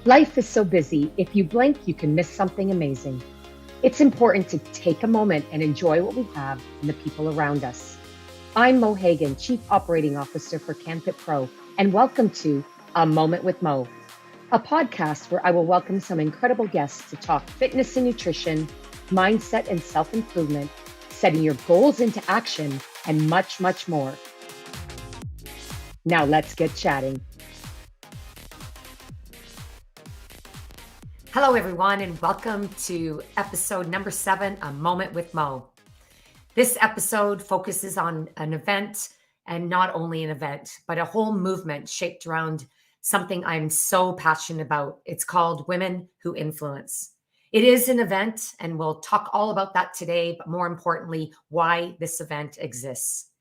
Life is so busy, if you blink, you can miss something amazing. It's important to take a moment and enjoy what we have and the people around us. I'm Mo Hagan, Chief Operating Officer for CanFit Pro, and welcome to A Moment with Mo, a podcast where I will welcome some incredible guests to talk fitness and nutrition, mindset and self-improvement, setting your goals into action, and much, much more. Now let's get chatting. Hello, everyone, and welcome to episode number 7, A Moment with Mo. This episode focuses on an event, and not only an event, but a whole movement shaped around something I'm so passionate about. It's called Women Who Influence. It is an event, and we'll talk all about that today, but more importantly, why this event exists.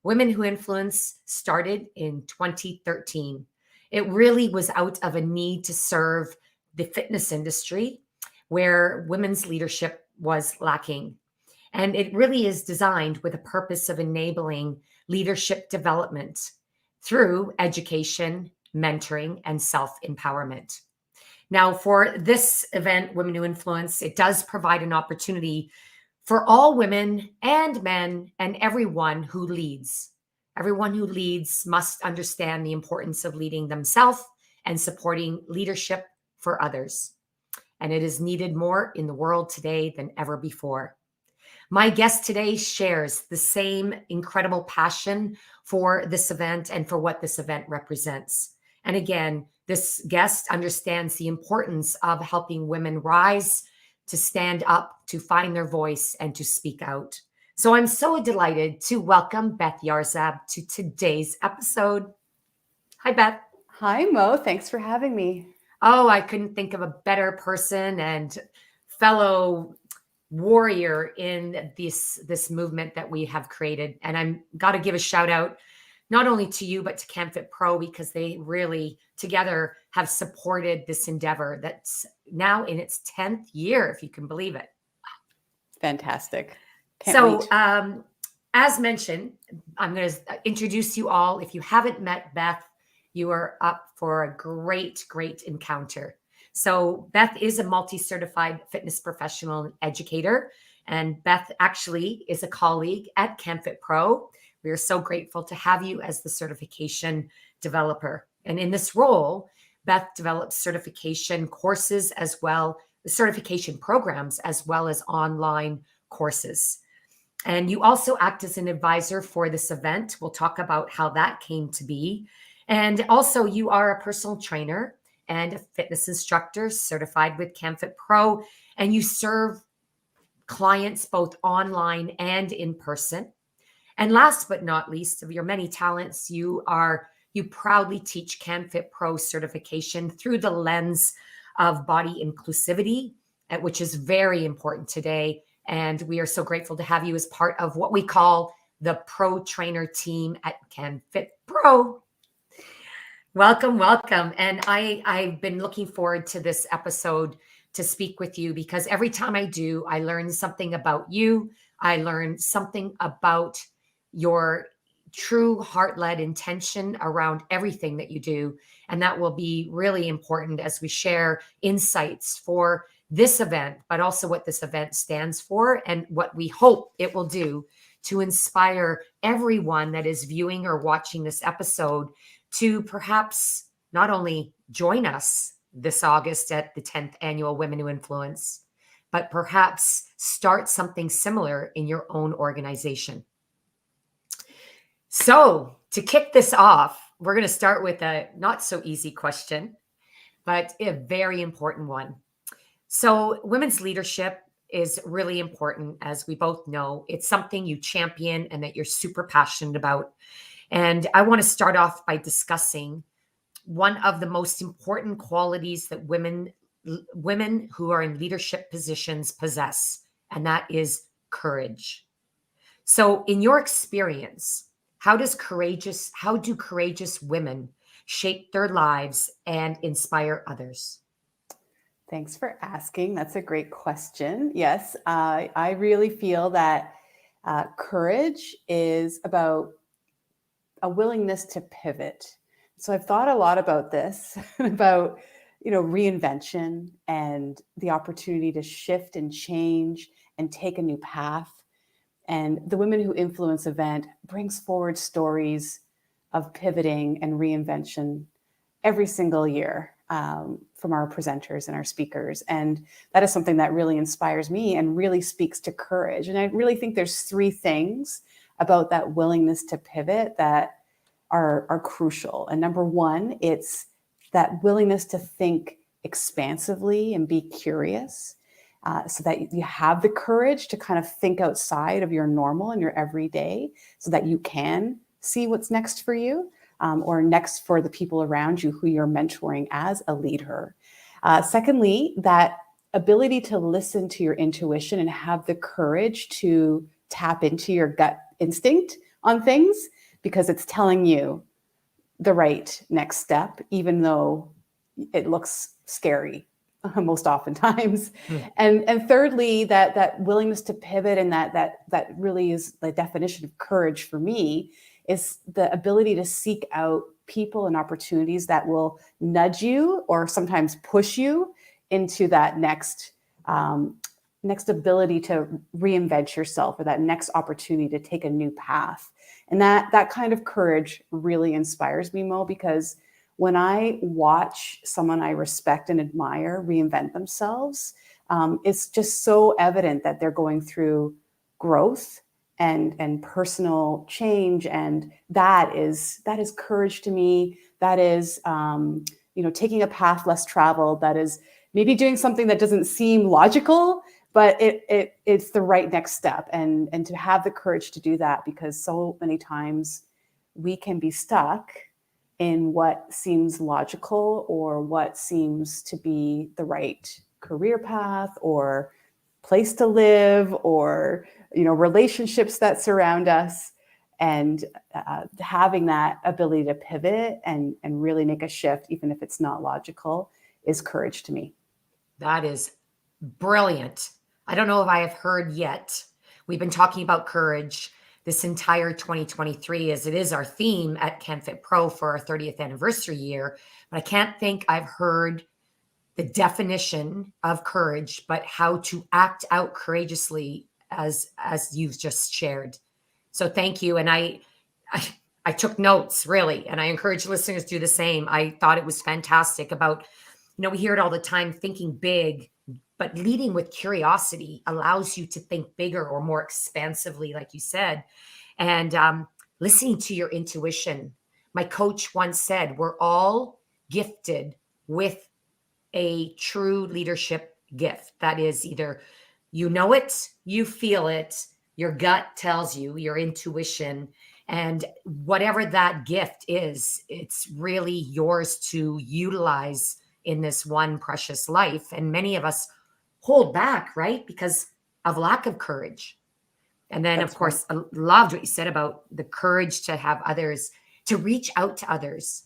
Women Who Influence started in 2013. It really was out of a need to serve the fitness industry where women's leadership was lacking. And it really is designed with a purpose of enabling leadership development through education, mentoring, and self-empowerment. Now, for this event, Women Who Influence, it does provide an opportunity for all women and men and everyone who leads. Everyone who leads must understand the importance of leading themselves and supporting leadership for others. And it is needed more in the world today than ever before. My guest today shares the same incredible passion for this event and for what this event represents. And again, this guest understands the importance of helping women rise, to stand up, to find their voice, and to speak out. So I'm so delighted to welcome Beth Yarzab to today's episode. Hi, Beth. Hi, Mo. Thanks for having me. Oh, I couldn't think of a better person and fellow warrior in this movement that we have created. And I'm got to give a shout out not only to you, but to CanFit Pro, because they really together have supported this endeavor that's now in its 10th year, if you can believe it. Fantastic. Can't wait. As mentioned, I'm going to introduce you all. If you haven't met Beth, you are up for a great, great encounter. So Beth is a multi-certified fitness professional and educator. And Beth actually is a colleague at CanFit Pro. We are so grateful to have you as the certification developer. And in this role, Beth develops certification courses as well, certification programs, as well as online courses. And you also act as an advisor for this event. We'll talk about how that came to be. And also, you are a personal trainer and a fitness instructor certified with CanFit Pro, and you serve clients both online and in person. And last but not least, of your many talents, you proudly teach CanFit Pro certification through the lens of body inclusivity, which is very important today. And we are so grateful to have you as part of what we call the Pro Trainer team at CanFit Pro. Welcome, welcome. And I've been looking forward to this episode to speak with you, because every time I do, I learn something about you. I learn something about your true heart-led intention around everything that you do. And that will be really important as we share insights for this event, but also what this event stands for and what we hope it will do to inspire everyone that is viewing or watching this episode to perhaps not only join us this August at the 10th annual Women Who Influence, but perhaps start something similar in your own organization. So to kick this off, we're going to start with a not so easy question, but a very important one. So women's leadership is really important, as we both know. It's something you champion and that you're super passionate about. And I want to start off by discussing one of the most important qualities that women who are in leadership positions possess, and that is courage. So in your experience, how do courageous women shape their lives and inspire others? Thanks for asking. That's a great question. Yes, I really feel that courage is about a willingness to pivot. So I've thought a lot about this, about reinvention and the opportunity to shift and change and take a new path. And the Women Who Influence event brings forward stories of pivoting and reinvention every single year from our presenters and our speakers. And that is something that really inspires me and really speaks to courage. And I really think there's three things about that willingness to pivot that are crucial. And number one, it's that willingness to think expansively and be curious, so that you have the courage to kind of think outside of your normal and your everyday so that you can see what's next for you, or next for the people around you who you're mentoring as a leader. Secondly, that ability to listen to your intuition and have the courage to tap into your gut instinct on things because it's telling you the right next step, even though it looks scary most oftentimes. And thirdly, that willingness to pivot, and that really is the definition of courage for me, is the ability to seek out people and opportunities that will nudge you or sometimes push you into that next ability to reinvent yourself, or that next opportunity to take a new path. And that kind of courage really inspires me, Mo, because when I watch someone I respect and admire reinvent themselves, it's just so evident that they're going through growth and personal change. And that is courage to me. That is, taking a path less traveled. That is maybe doing something that doesn't seem logical, but it's the right next step. And to have the courage to do that, because so many times we can be stuck in what seems logical or what seems to be the right career path or place to live, or relationships that surround us. And having that ability to pivot and really make a shift, even if it's not logical, is courage to me. That is brilliant. I don't know if I have heard yet. We've been talking about courage this entire 2023, as it is our theme at CanFit Pro for our 30th anniversary year. But I can't think I've heard the definition of courage, but how to act out courageously as you've just shared. So thank you. And I took notes, really, and I encourage listeners to do the same. I thought it was fantastic about, we hear it all the time, thinking big, but leading with curiosity allows you to think bigger or more expansively, like you said, and listening to your intuition. My coach once said, we're all gifted with a true leadership gift. That is either you know it, you feel it, your gut tells you, your intuition, and whatever that gift is, it's really yours to utilize in this one precious life. And many of us hold back, right? Because of lack of courage. And then, of course, I loved what you said about the courage to have others, to reach out to others.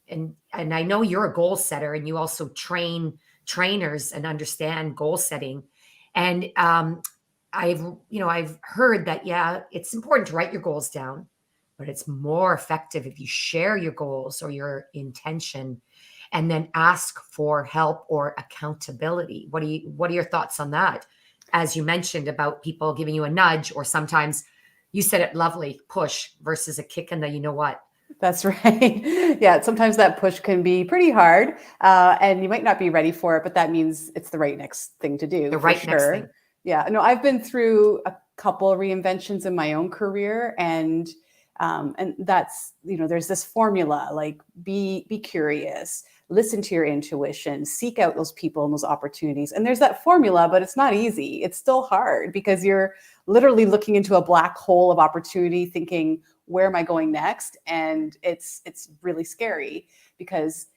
And I know you're a goal setter, and you also train trainers and understand goal setting. And I've heard that, it's important to write your goals down, but it's more effective if you share your goals or your intention and then ask for help or accountability. What are your thoughts on that? As you mentioned about people giving you a nudge, or sometimes you said it lovely, push versus a kick in the, you know what? That's right. Yeah, sometimes that push can be pretty hard, and you might not be ready for it, but that means it's the right next thing to do. The right next thing. Yeah, no, I've been through a couple of reinventions in my own career, and that's, there's this formula, like be curious, listen to your intuition, seek out those people and those opportunities. And there's that formula, but it's not easy. It's still hard because you're literally looking into a black hole of opportunity thinking, where am I going next? And it's really scary because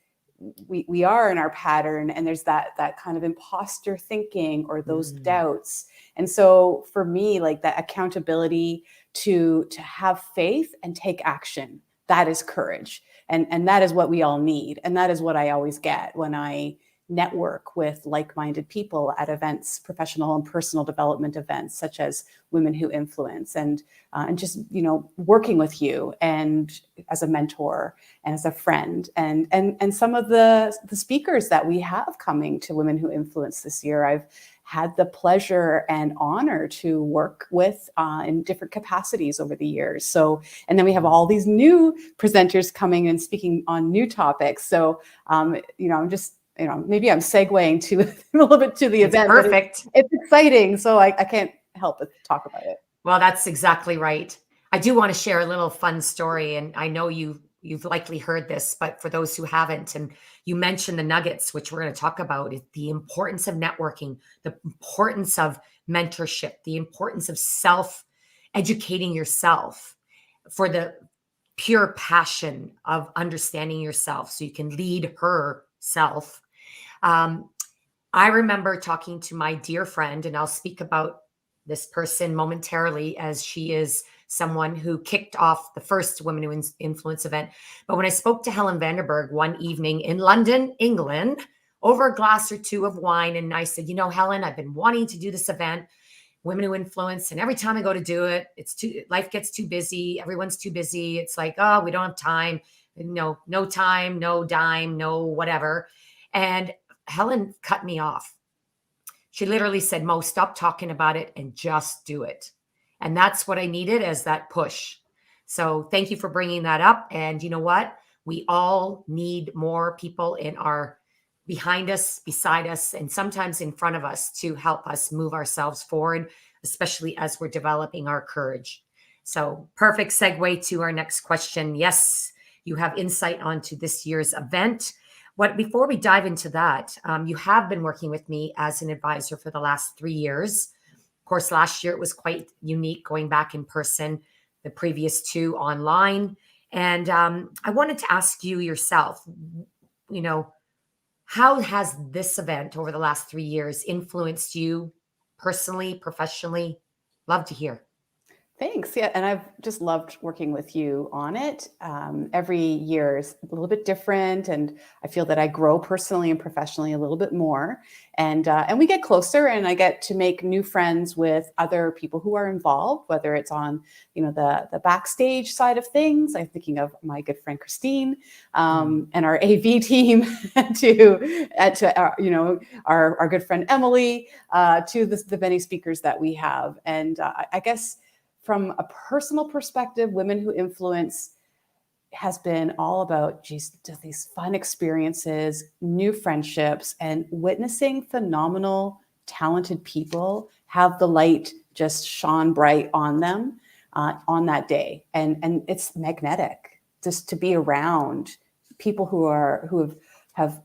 we are in our pattern, and there's that kind of imposter thinking or those doubts. And so for me, like that accountability to have faith and take action, that is courage. And that is what we all need. And that is what I always get when I network with like-minded people at events, professional and personal development events, such as Women Who Influence, and just, working with you and as a mentor and as a friend, and some of the speakers that we have coming to Women Who Influence this year, I've had the pleasure and honor to work with in different capacities over the years. So, and then we have all these new presenters coming and speaking on new topics. So, I'm just, maybe I'm segueing to a little bit to the event. Perfect. It's exciting. So I can't help but talk about it. Well, that's exactly right. I do want to share a little fun story, and I know you've likely heard this, but for those who haven't, and you mentioned the nuggets, which we're going to talk about, is the importance of networking, the importance of mentorship, the importance of educating yourself for the pure passion of understanding yourself so you can lead herself. I remember talking to my dear friend, and I'll speak about this person momentarily, as she is someone who kicked off the first Women Who Influence event. But when I spoke to Helen Vanderberg one evening in London, England, over a glass or two of wine, and I said, Helen, I've been wanting to do this event, Women Who Influence, and every time I go to do it, life gets too busy. Everyone's too busy. It's like, oh, we don't have time. No time, no dime, no whatever. And Helen cut me off. She literally said, Mo, stop talking about it and just do it. And that's what I needed as that push. So thank you for bringing that up. And you know what? We all need more people behind us, beside us, and sometimes in front of us to help us move ourselves forward, especially as we're developing our courage. So perfect segue to our next question. Yes, you have insight onto this year's event. Before we dive into that, you have been working with me as an advisor for the last 3 years. Of course, last year it was quite unique going back in person, the previous 2 online. And I wanted to ask you yourself, how has this event over the last 3 years influenced you personally, professionally? Love to hear. Thanks. Yeah. And I've just loved working with you on it. Every year is a little bit different. And I feel that I grow personally and professionally a little bit more. And we get closer, and I get to make new friends with other people who are involved, whether it's on, the backstage side of things. I'm thinking of my good friend, Christine, and our AV team to our good friend, Emily, to the many speakers that we have. And I guess, from a personal perspective, Women Who Influence has been all about just these fun experiences, new friendships, and witnessing phenomenal, talented people have the light just shone bright on them on that day. And it's magnetic just to be around people who have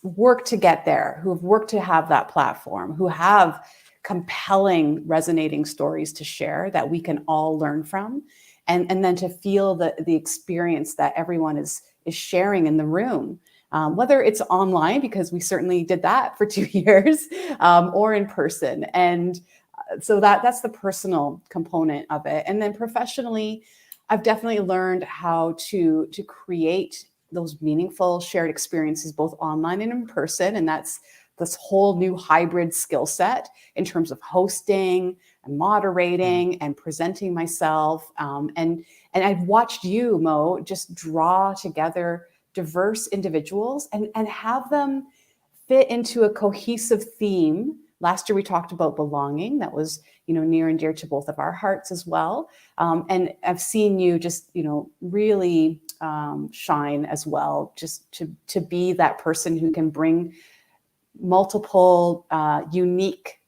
worked to get there, who have worked to have that platform, who have compelling, resonating stories to share that we can all learn from, and then to feel the experience that everyone is sharing in the room, whether it's online, because we certainly did that for 2 years, or in person. And so that's the personal component of it. And then professionally, I've definitely learned how to create those meaningful shared experiences, both online and in person. And that's this whole new hybrid skill set in terms of hosting and moderating and presenting myself. And I've watched you, Mo, just draw together diverse individuals and have them fit into a cohesive theme. Last year, we talked about belonging. That was, near and dear to both of our hearts as well. And I've seen you just, really shine as well, just to be that person who can bring multiple unique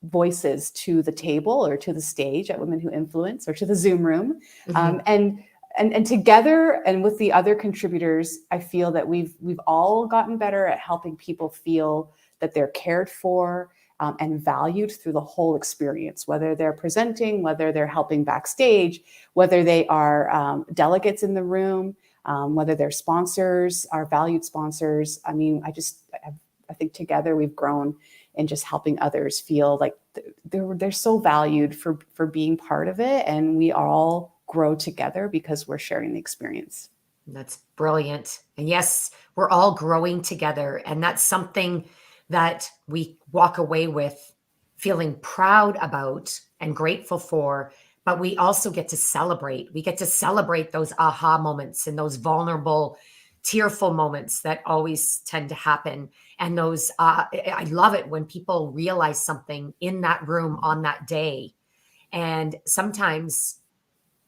voices to the table or to the stage at Women Who Influence or to the Zoom room. And together and with the other contributors, I feel that we've all gotten better at helping people feel that they're cared for and valued through the whole experience, whether they're presenting, whether they're helping backstage, whether they are delegates in the room, whether they're sponsors, our valued sponsors. I mean, I think together we've grown in just helping others feel like they're so valued for being part of it. And we all grow together because we're sharing the experience. That's brilliant. And yes, we're all growing together. And that's something that we walk away with feeling proud about and grateful for. But we also get to celebrate. We get to celebrate those aha moments and those vulnerable, tearful moments that always tend to happen. And those, I love it when people realize something in that room on that day. And sometimes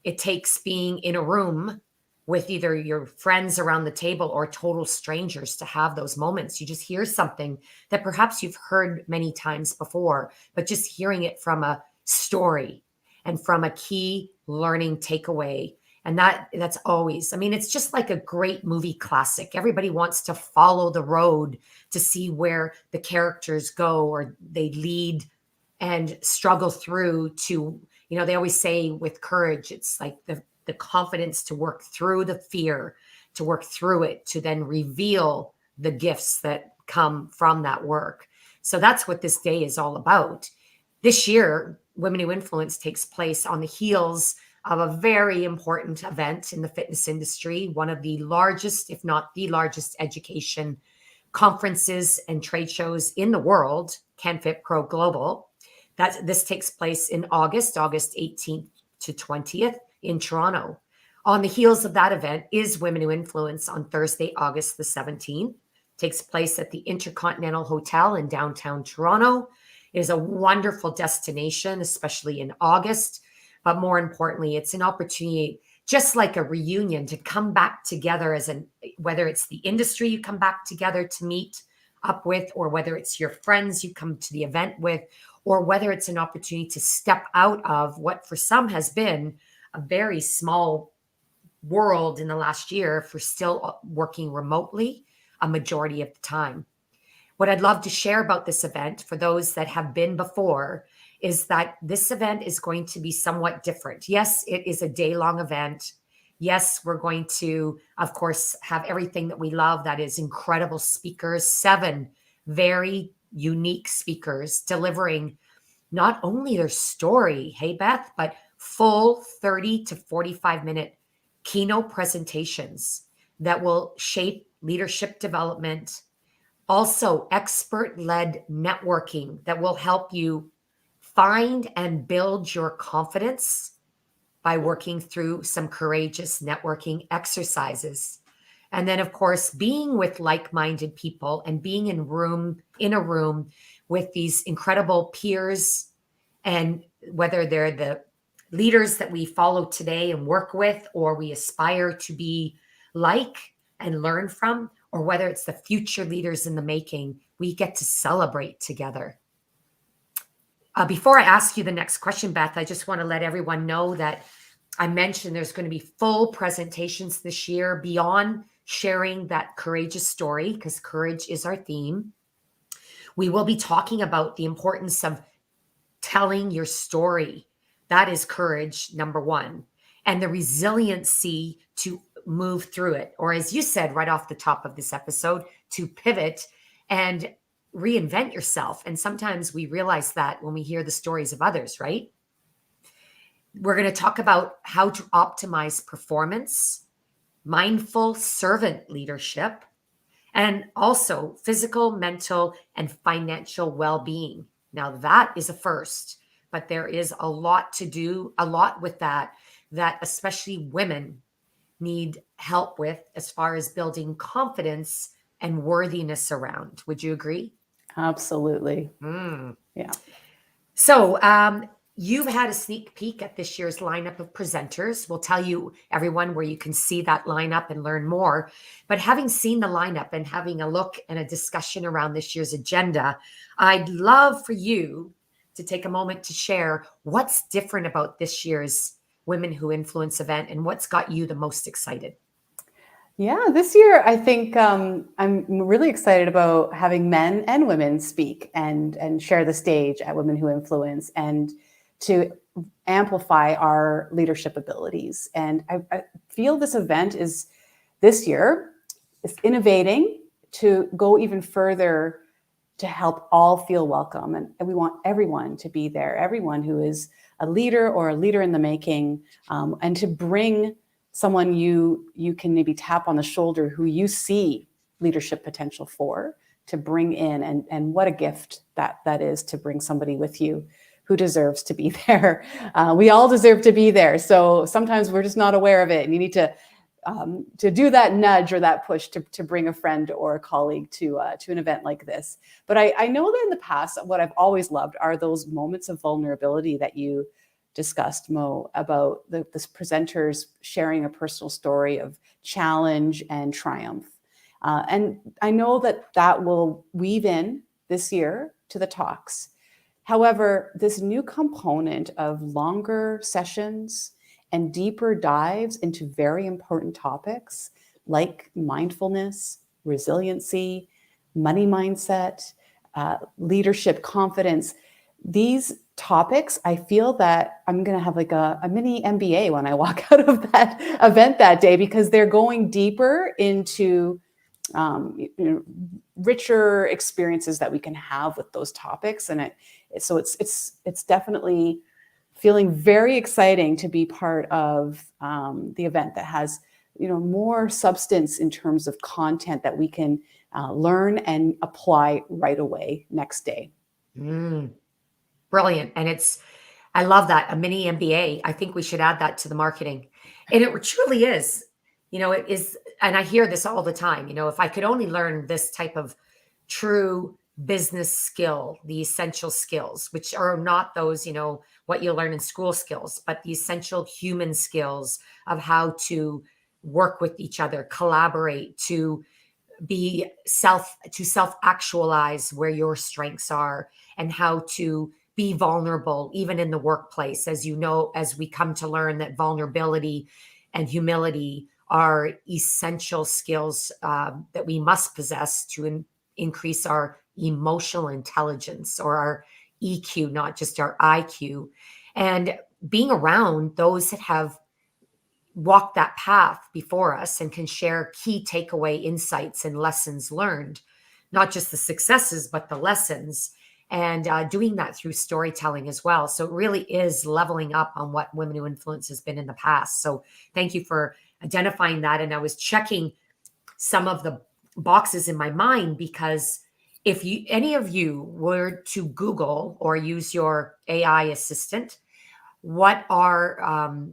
it takes being in a room with either your friends around the table or total strangers to have those moments. You just hear something that perhaps you've heard many times before, but just hearing it from a story and from a key learning takeaway. And that's always, I mean, it's just like a great movie classic. Everybody wants to follow the road to see where the characters go or they lead and struggle through to, they always say with courage, it's like the confidence to work through the fear, to work through it, to then reveal the gifts that come from that work. So that's what this day is all about. This year, Women Who Influence takes place on the heels of a very important event in the fitness industry, one of the largest, if not the largest education conferences and trade shows in the world, CanFit Pro Global. This takes place in August 18th to 20th in Toronto. On the heels of that event is Women Who Influence on Thursday, August the 17th. Takes place at the Intercontinental Hotel in downtown Toronto. It is a wonderful destination, especially in August. But more importantly, it's an opportunity, just like a reunion, to come back together whether it's the industry you come back together to meet up with, or whether it's your friends you come to the event with, or whether it's an opportunity to step out of what for some has been a very small world in the last year for still working remotely a majority of the time. What I'd love to share about this event for those that have been before is that this event is going to be somewhat different. Yes, it is a day-long event. Yes, we're going to, of course, have everything that we love. That is incredible speakers, 7 very unique speakers delivering not only their story, hey, Beth, but full 30 to 45-minute keynote presentations that will shape leadership development. Also, expert-led networking that will help you find and build your confidence by working through some courageous networking exercises. And then, of course, being with like-minded people and being in a room with these incredible peers, and whether they're the leaders that we follow today and work with, or we aspire to be like and learn from, or whether it's the future leaders in the making, we get to celebrate together. Before I ask you the next question, Beth, I just want to let everyone know that I mentioned there's going to be full presentations this year beyond sharing that courageous story, because courage is our theme. We will be talking about the importance of telling your story. That is courage, number 1, and the resiliency to move through it. Or as you said right off the top of this episode, to pivot and reinvent yourself. And sometimes we realize that when we hear the stories of others, right? We're going to talk about how to optimize performance, mindful servant leadership, and also physical, mental, and financial well-being. Now that is a first, but there is a lot to do, a lot with that especially women need help with as far as building confidence and worthiness around. Would you agree? Absolutely. Yeah. So you've had a sneak peek at this year's lineup of presenters. We'll tell you, everyone, where you can see that lineup and learn more. But having seen the lineup and having a look and a discussion around this year's agenda, I'd love for you to take a moment to share what's different about this year's Women Who Influence event and what's got you the most excited. Yeah, this year I think I'm really excited about having men and women speak and share the stage at Women Who Influence, and to amplify our leadership abilities. And I feel this event this year is innovating to go even further to help all feel welcome. And we want everyone to be there, everyone who is a leader or a leader in the making, and to bring someone you can maybe tap on the shoulder who you see leadership potential for, to bring in, and what a gift that is, to bring somebody with you who deserves to be there. We all deserve to be there. So sometimes we're just not aware of it, and you need to do that nudge or that push to bring a friend or a colleague to an event like this. But I know that in the past, what I've always loved are those moments of vulnerability that you discussed, Mo, about this presenters sharing a personal story of challenge and triumph. And I know that will weave in this year to the talks. However, this new component of longer sessions and deeper dives into very important topics like mindfulness, resiliency, money mindset, leadership, confidence, these topics, I feel that I'm going to have like a mini MBA when I walk out of that event that day, because they're going deeper into richer experiences that we can have with those topics. And so it's definitely feeling very exciting to be part of the event that has, more substance in terms of content that we can learn and apply right away next day. Brilliant. And I love that, a mini MBA. I think we should add that to the marketing. And it truly is, it is. And I hear this all the time, if I could only learn this type of true business skill, the essential skills, which are not those, what you learn in school skills, but the essential human skills of how to work with each other, collaborate, to self-actualize where your strengths are, and how to be vulnerable, even in the workplace. As we come to learn that vulnerability and humility are essential skills that we must possess to increase our emotional intelligence, or our EQ, not just our IQ. And being around those that have walked that path before us and can share key takeaway insights and lessons learned, not just the successes, but the lessons, and doing that through storytelling as well. So it really is leveling up on what Women Who Influence has been in the past. So thank you for identifying that. And I was checking some of the boxes in my mind, because if any of you were to Google or use your AI assistant, what are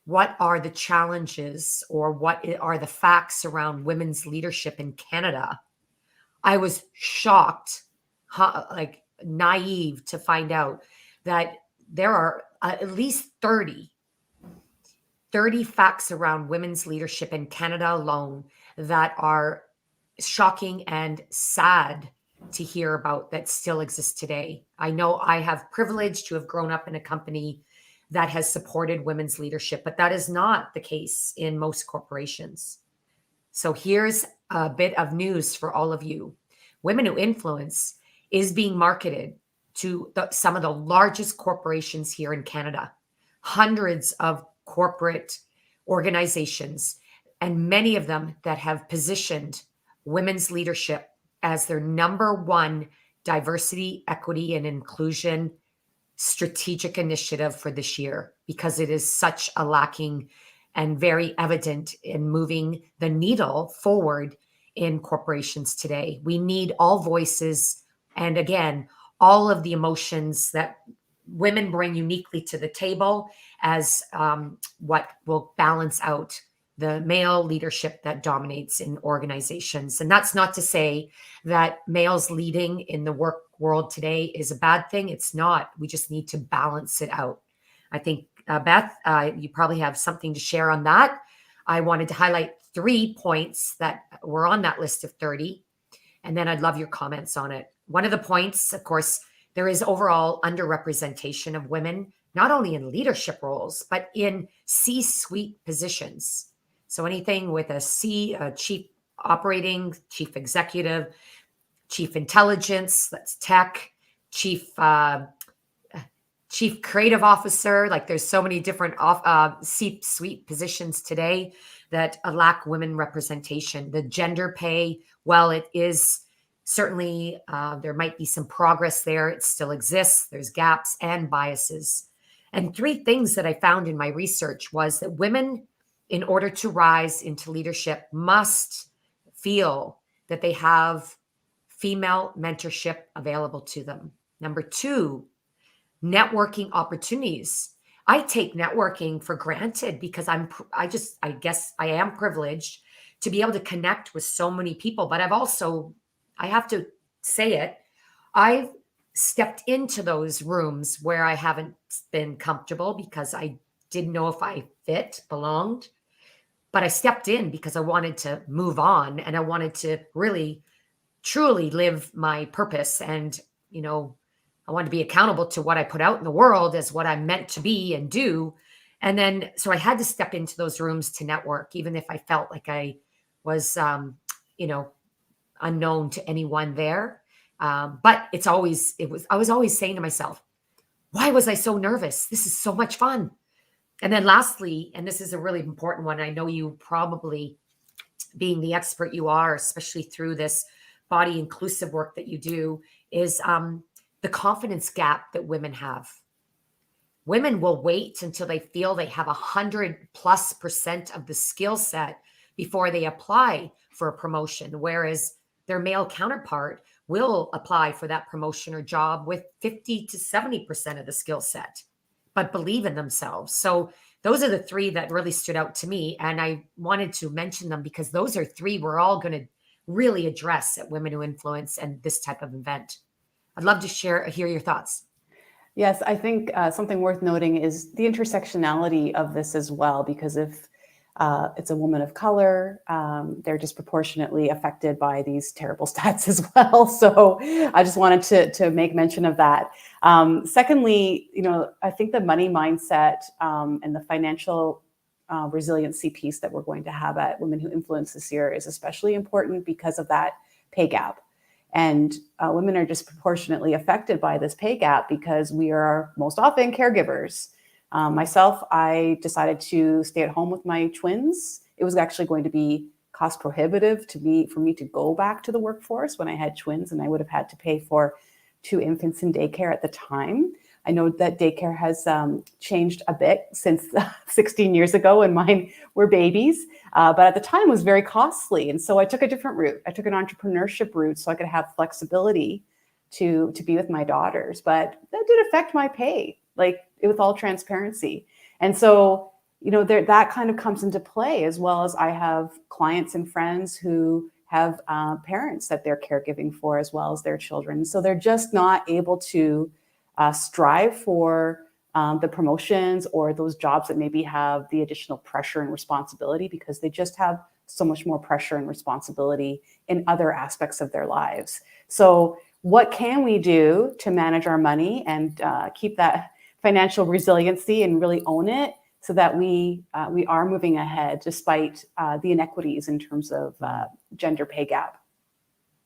the challenges, or what are the facts around women's leadership in Canada, I was shocked, like naive, to find out that there are at least 30 facts around women's leadership in Canada alone that are shocking and sad to hear about, that still exist today. I know I have privilege to have grown up in a company that has supported women's leadership, but that is not the case in most corporations. So here's a bit of news for all of you. Women Who Influence is being marketed to some of the largest corporations here in Canada, hundreds of corporate organizations, and many of them that have positioned women's leadership as their number one diversity, equity, and inclusion strategic initiative for this year, because it is such a lacking and very evident in moving the needle forward in corporations today. We need all voices, and again, all of the emotions that women bring uniquely to the table as what will balance out the male leadership that dominates in organizations. And that's not to say that males leading in the work world today is a bad thing. It's not. We just need to balance it out. I think, Beth, you probably have something to share on that. I wanted to highlight 3 points that were on that list of 30, and then I'd love your comments on it. One of the points, of course, there is overall underrepresentation of women, not only in leadership roles, but in C-suite positions. So anything with a chief operating, chief executive, chief intelligence, that's tech, chief creative officer. Like, there's so many different C-suite positions today that lack women representation. The gender pay, well, it is certainly, there might be some progress there. It still exists. There's gaps and biases. And 3 things that I found in my research was that women in order to rise into leadership, must feel that they have female mentorship available to them. Number two, networking opportunities. I take networking for granted because I guess I am privileged to be able to connect with so many people, but I have to say it, I've stepped into those rooms where I haven't been comfortable because I didn't know if I belonged, but I stepped in because I wanted to move on and I wanted to really truly live my purpose. And, I wanted to be accountable to what I put out in the world as what I'm meant to be and do. And then, so I had to step into those rooms to network, even if I felt like I was, unknown to anyone there. But I was always saying to myself, why was I so nervous? This is so much fun. And then lastly, and this is a really important one, I know you probably, being the expert you are, especially through this body inclusive work that you do, is the confidence gap that women have. Women will wait until they feel they have 100+% of the skill set before they apply for a promotion, whereas their male counterpart will apply for that promotion or job with 50 to 70% of the skill set, but believe in themselves. So those are the three that really stood out to me. And I wanted to mention them because those are three we're all going to really address at Women Who Influence and this type of event. I'd love to hear your thoughts. Yes, I think something worth noting is the intersectionality of this as well, because if it's a woman of color, they're disproportionately affected by these terrible stats as well. So I just wanted to make mention of that. Secondly, I think the money mindset and the financial resiliency piece that we're going to have at Women Who Influence this year is especially important because of that pay gap. And women are disproportionately affected by this pay gap because we are most often caregivers. Myself, I decided to stay at home with my twins. It was actually going to be cost prohibitive for me to go back to the workforce when I had twins, and I would have had to pay for 2 infants in daycare at the time. I know that daycare has changed a bit since 16 years ago when mine were babies, but at the time it was very costly. And so I took a different route. I took an entrepreneurship route so I could have flexibility to be with my daughters. But that did affect my pay, like with all transparency. And so, that kind of comes into play, as well as I have clients and friends who have parents that they're caregiving for as well as their children. So they're just not able to strive for the promotions or those jobs that maybe have the additional pressure and responsibility because they just have so much more pressure and responsibility in other aspects of their lives. So what can we do to manage our money and keep that financial resiliency and really own it so that we are moving ahead despite the inequities in terms of gender pay gap?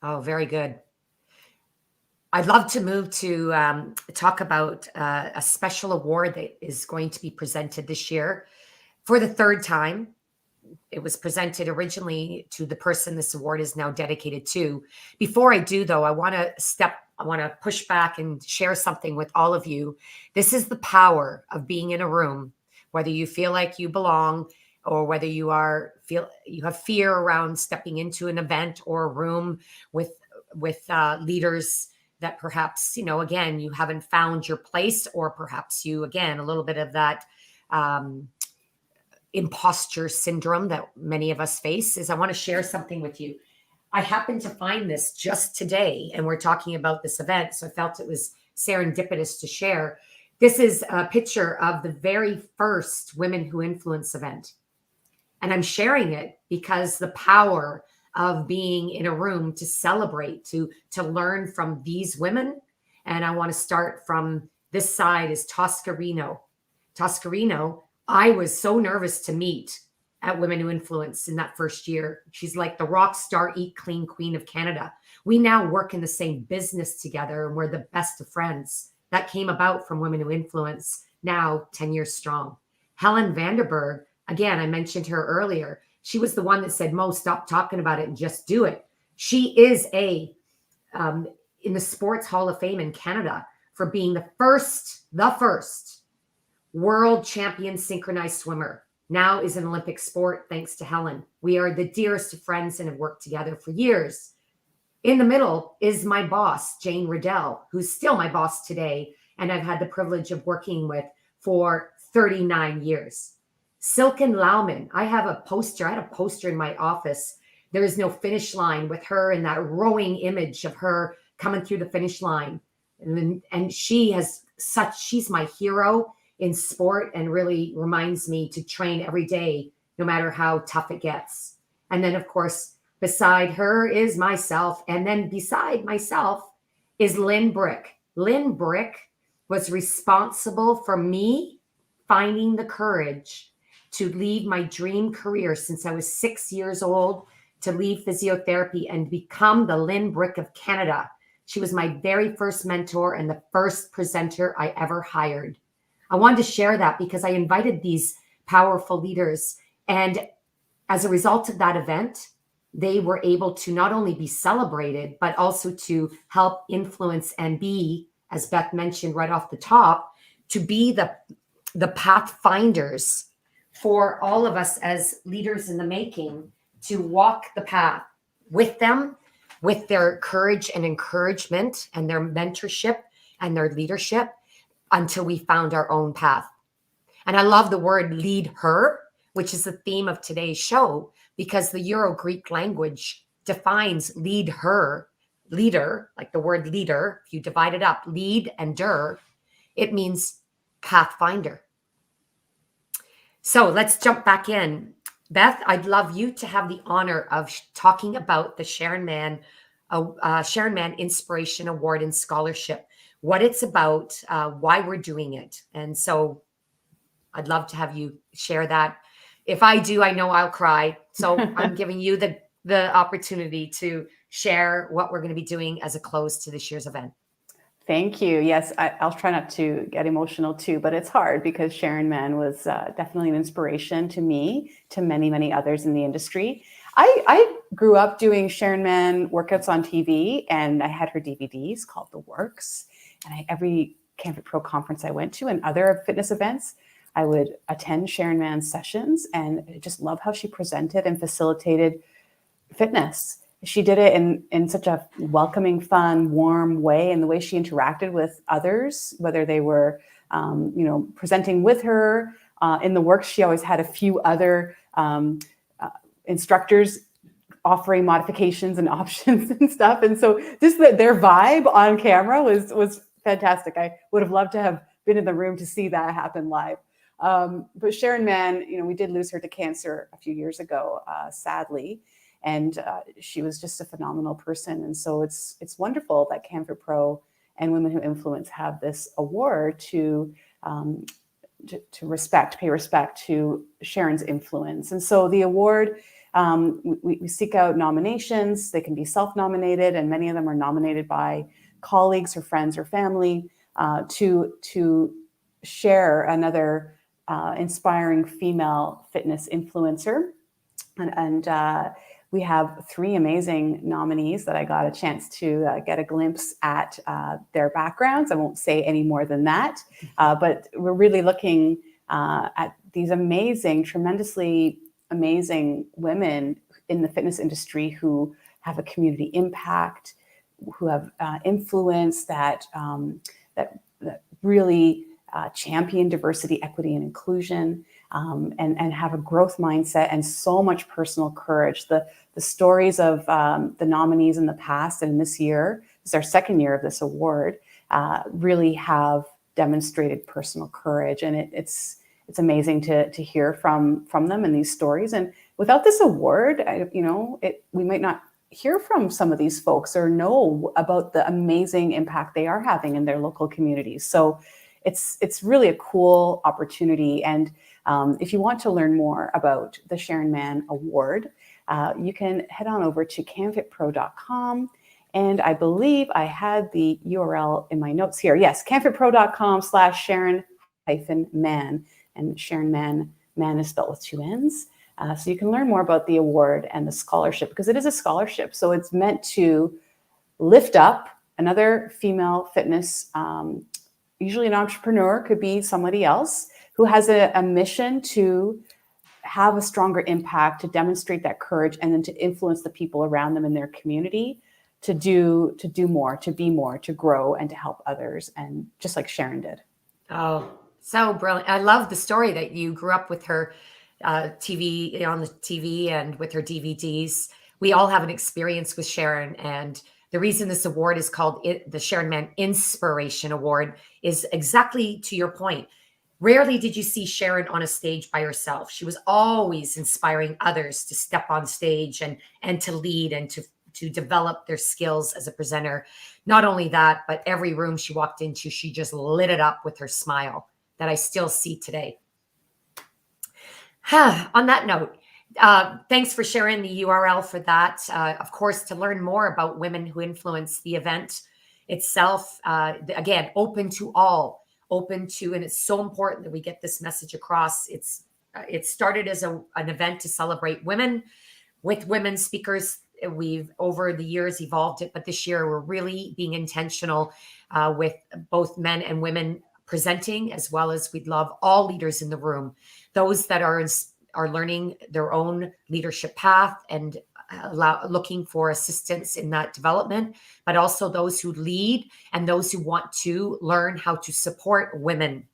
Oh, very good. I'd love to move to talk about a special award that is going to be presented this year for the third time. It was presented originally to the person this award is now dedicated to. Before I do, though, I want to push back and share something with all of you. This is the power of being in a room, whether you feel like you belong or whether you have fear around stepping into an event or a room with leaders that perhaps, again, you haven't found your place, or perhaps you, again, a little bit of that imposter syndrome that many of us face. Is I want to share something with you. I happened to find this just today, and we're talking about this event, so I felt it was serendipitous to share. This is a picture of the very first Women Who Influence event. And I'm sharing it because the power of being in a room to celebrate, to learn from these women. And I want to start from this side is Toscarino. Toscarino, I was so nervous to meet at Women Who Influence in that first year. She's like the rock star, eat clean queen of Canada. We now work in the same business together and we're the best of friends. That came about from Women Who Influence, now 10 years strong. Helen Vanderberg, again, I mentioned her earlier. She was the one that said, Mo, stop talking about it and just do it. She is in the Sports Hall of Fame in Canada for being the first world champion synchronized swimmer. now is an Olympic sport thanks to Helen. We are the dearest of friends and have worked together for years. In the middle is my boss, Jane Riddell, who's still my boss today, and I've had the privilege of working with for 39 years. Silken Lauman, I had a poster in my office. There is no finish line with her and that rowing image of her coming through the finish line. And she's my hero in sport and really reminds me to train every day, no matter how tough it gets. And then, of course, beside her is myself. And then beside myself is Lynn Brick. Lynn Brick was responsible for me finding the courage to leave my dream career since I was 6 years old, to leave physiotherapy and become the Lynn Brick of Canada. She was my very first mentor and the first presenter I ever hired. I wanted to share that because I invited these powerful leaders. And as a result of that event, they were able to not only be celebrated, but also to help influence and be, as Beth mentioned right off the top, to be the pathfinders for all of us as leaders in the making, to walk the path with them, with their courage and encouragement and their mentorship and their leadership until we found our own path. And I love the word lead her, which is the theme of today's show, because the Euro-Greek language defines lead her, leader, like the word leader. If you divide it up, lead and der, it means pathfinder. So let's jump back in. Beth, I'd love you to have the honor of talking about the Sharon Mann Inspiration Award and Scholarship, what it's about, why we're doing it. And so I'd love to have you share that. If I do, I know I'll cry. So I'm giving you the opportunity to share what we're going to be doing as a close to this year's event. Thank you. Yes, I'll try not to get emotional too, but it's hard because Sharon Mann was definitely an inspiration to me, to many, many others in the industry. I grew up doing Sharon Mann workouts on TV, and I had her DVDs called The Works. And every CanFit Pro conference I went to and other fitness events, I would attend Sharon Mann's sessions, and I just love how she presented and facilitated fitness. She did it in such a welcoming, fun, warm way, and the way she interacted with others, whether they were, presenting with her in the works. She always had a few other instructors offering modifications and options and stuff. And so just their vibe on camera was fantastic. I would have loved to have been in the room to see that happen live. But Sharon Mann, we did lose her to cancer a few years ago, sadly. And she was just a phenomenal person. And so it's wonderful that CanFit Pro and Women Who Influence have this award to pay respect to Sharon's influence. And so the award, we seek out nominations. They can be self-nominated, and many of them are nominated by colleagues or friends or family to share another inspiring female fitness influencer. And we have 3 amazing nominees that I got a chance to get a glimpse at their backgrounds. I won't say any more than that, but we're really looking at these tremendously amazing women in the fitness industry who have a community impact, who have influence that really champion diversity, equity, and inclusion, and have a growth mindset and so much personal courage. The stories of the nominees in the past and this year, this is our second year of this award, really have demonstrated personal courage, and it's amazing to hear from them and these stories. And without this award, we might not hear from some of these folks or know about the amazing impact they are having in their local communities. So it's really a cool opportunity. And if you want to learn more about the Sharon Mann Award, you can head on over to canfitpro.com. And I believe I had the URL in my notes here. Yes, canfitpro.com/Sharon-Mann. And Sharon Mann is spelled with 2 N's. So you can learn more about the award and the scholarship, because it is a scholarship. So it's meant to lift up another female fitness, usually an entrepreneur, could be somebody else, who has a mission to have a stronger impact, to demonstrate that courage, and then to influence the people around them in their community to do more, to be more, to grow, and to help others. And just like Sharon did. Oh, so brilliant. I love the story that you grew up with her TV, on the TV, and with her DVDs. We all have an experience with Sharon, and the reason this award is called the Sharon Mann Inspiration Award is exactly to your point. Rarely did you see Sharon on a stage by herself. She was always inspiring others to step on stage and to lead and to develop their skills as a presenter. Not only that, but every room she walked into, she just lit it up with her smile that I still see today. On that note, thanks for sharing the URL for that. Of course, to learn more about Women Who Influence, the event itself, again, open to all, and it's so important that we get this message across. It started as an event to celebrate women with women speakers. We've over the years evolved it, but this year we're really being intentional with both men and women presenting, as well as we'd love all leaders in the room, those that are learning their own leadership path and looking for assistance in that development, but also those who lead and those who want to learn how to support women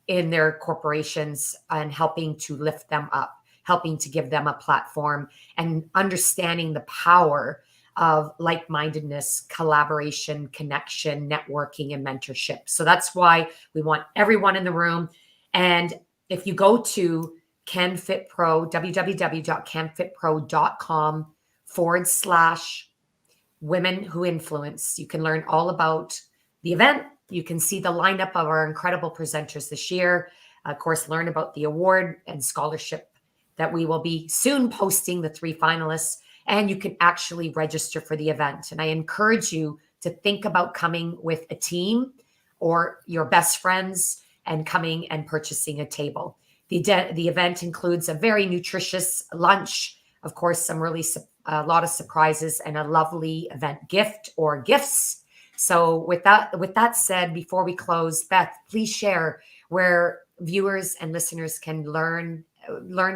in their corporations and helping to lift them up, helping to give them a platform, and understanding the power of like-mindedness, collaboration, connection, networking, and mentorship. So that's why we want everyone in the room. And if you go to CanFitPro, www.canfitpro.com/women who influence, you can learn all about the event. You can see the lineup of our incredible presenters this year. Of course, learn about the award and scholarship that we will be soon posting, the 3 finalists, and you can actually register for the event. And I encourage you to think about coming with a team or your best friends and coming and purchasing a table. The event includes a very nutritious lunch, of course, a lot of surprises, and a lovely event gift or gifts. So with that said, before we close, Beth, please share where viewers and listeners can learn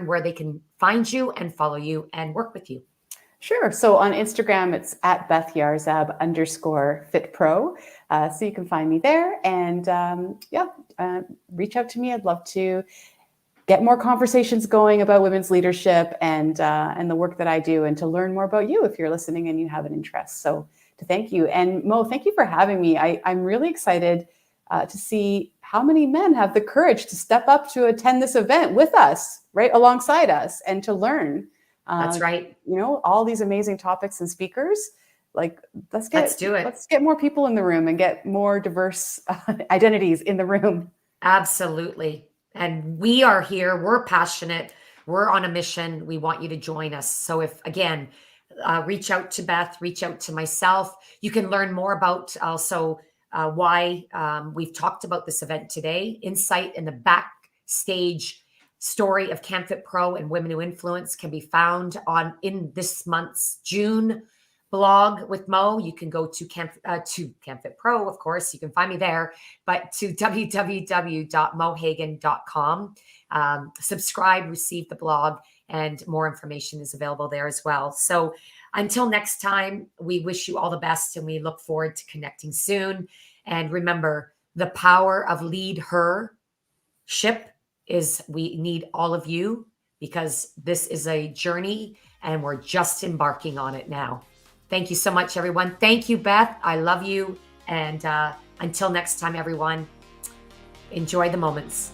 where they can find you and follow you and work with you. Sure. So on Instagram, it's at Beth Yarzab _FitPro. So you can find me there, and reach out to me. I'd love to get more conversations going about women's leadership and the work that I do, and to learn more about you if you're listening and you have an interest. So to thank you. And Mo, thank you for having me. I'm really excited to see how many men have the courage to step up to attend this event with us, right alongside us, and to learn. That's right. All these amazing topics and speakers. Like, let's do it. Let's get more people in the room and get more diverse identities in the room. Absolutely. And we are here. We're passionate. We're on a mission. We want you to join us. So if, again, reach out to Beth, reach out to myself. You can learn more about also why we've talked about this event today, insight in the backstage story of CanFit Pro and Women Who Influence can be found in this month's June blog with Mo. You can go to CanFit Pro, of course, you can find me there, but to www.mohagan.com. Subscribe, receive the blog, and more information is available there as well. So until next time, we wish you all the best, and we look forward to connecting soon. And remember, the power of LeadHERS is we need all of you, because this is a journey and we're just embarking on it now. Thank you so much, everyone. Thank you, Beth. I love you. And until next time, everyone, enjoy the moments.